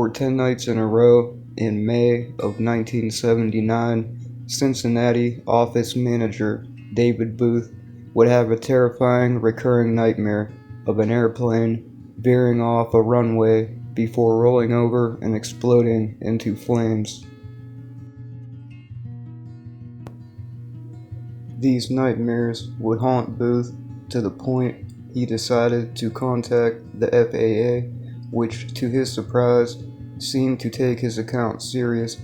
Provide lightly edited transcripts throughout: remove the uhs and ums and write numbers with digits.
For 10 nights in a row, in May of 1979, Cincinnati office manager David Booth would have a terrifying recurring nightmare of an airplane veering off a runway before rolling over and exploding into flames. These nightmares would haunt Booth to the point he decided to contact the FAA, which, to his surprise, seemed to take his account serious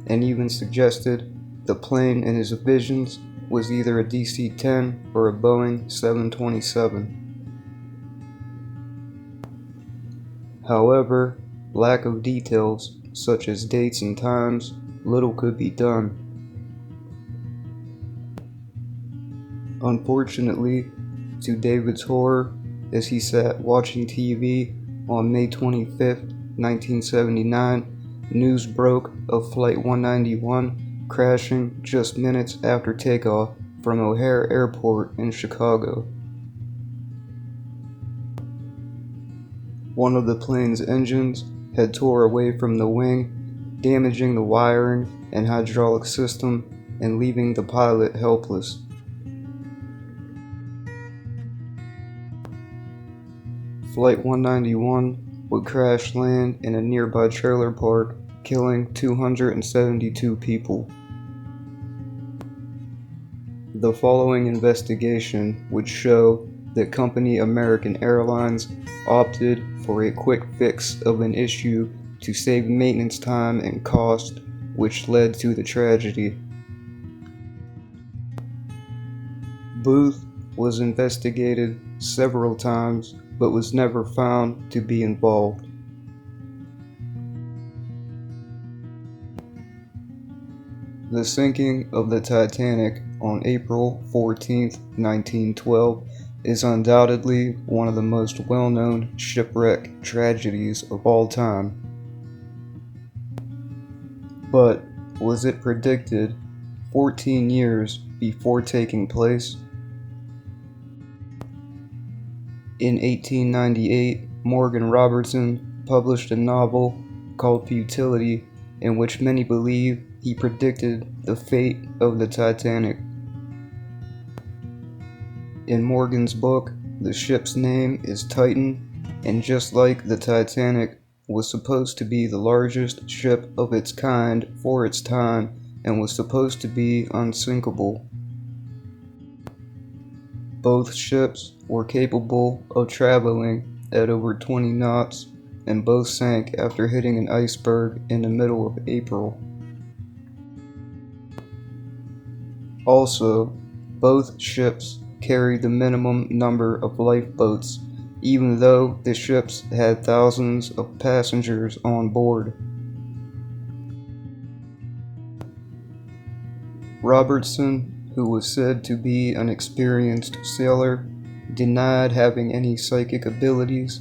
and even suggested the plane in his visions was either a DC-10 or a Boeing 727. However, lack of details, such as dates and times, little could be done. Unfortunately, to David's horror, as he sat watching TV on May 25, 1979, news broke of Flight 191 crashing just minutes after takeoff from O'Hare Airport in Chicago. One of the plane's engines had tore away from the wing, damaging the wiring and hydraulic system and leaving the pilot helpless. Flight 191 would crash land in a nearby trailer park, killing 272 people. The following investigation would show that company American Airlines opted for a quick fix of an issue to save maintenance time and cost, which led to the tragedy. Booth was investigated several times but was never found to be involved. The sinking of the Titanic on April 14, 1912 is undoubtedly one of the most well-known shipwreck tragedies of all time. But was it predicted 14 years before taking place? In 1898, Morgan Robertson published a novel called Futility, in which many believe he predicted the fate of the Titanic. In Morgan's book, the ship's name is Titan, and just like the Titanic, was supposed to be the largest ship of its kind for its time and was supposed to be unsinkable. Both ships were capable of traveling at over 20 knots, and both sank after hitting an iceberg in the middle of April. Also, both ships carried the minimum number of lifeboats, even though the ships had thousands of passengers on board. Robertson, who was said to be an experienced sailor, denied having any psychic abilities.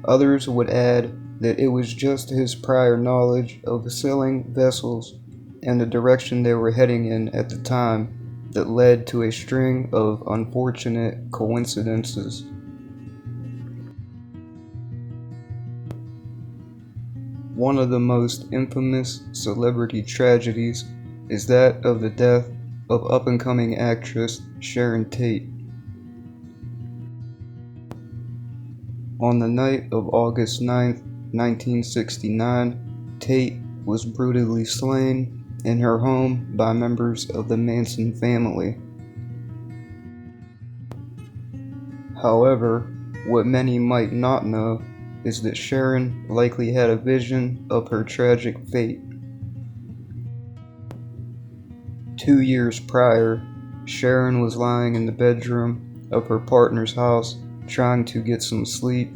Others would add that it was just his prior knowledge of sailing vessels and the direction they were heading in at the time that led to a string of unfortunate coincidences. One of the most infamous celebrity tragedies is that of the death of up-and-coming actress Sharon Tate. On the night of August 9, 1969, Tate was brutally slain in her home by members of the Manson family. However, what many might not know is that Sharon likely had a vision of her tragic fate. 2 years prior, Sharon was lying in the bedroom of her partner's house trying to get some sleep,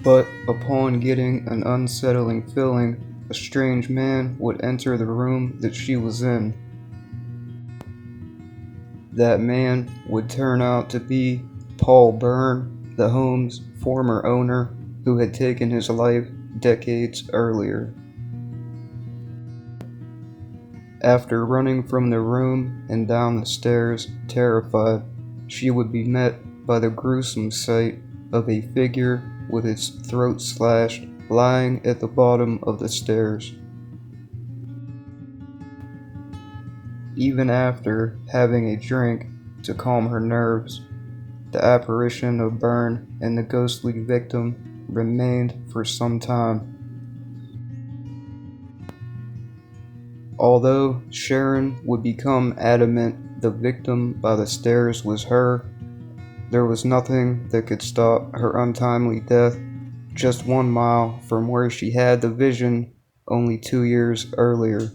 but upon getting an unsettling feeling, a strange man would enter the room that she was in. That man would turn out to be Paul Byrne, the home's former owner, who had taken his life decades earlier. After running from the room and down the stairs, terrified, she would be met by the gruesome sight of a figure with its throat slashed lying at the bottom of the stairs. Even after having a drink to calm her nerves, the apparition of Byrne and the ghostly victim remained for some time. Although Sharon would become adamant the victim by the stairs was her, there was nothing that could stop her untimely death just 1 mile from where she had the vision only 2 years earlier.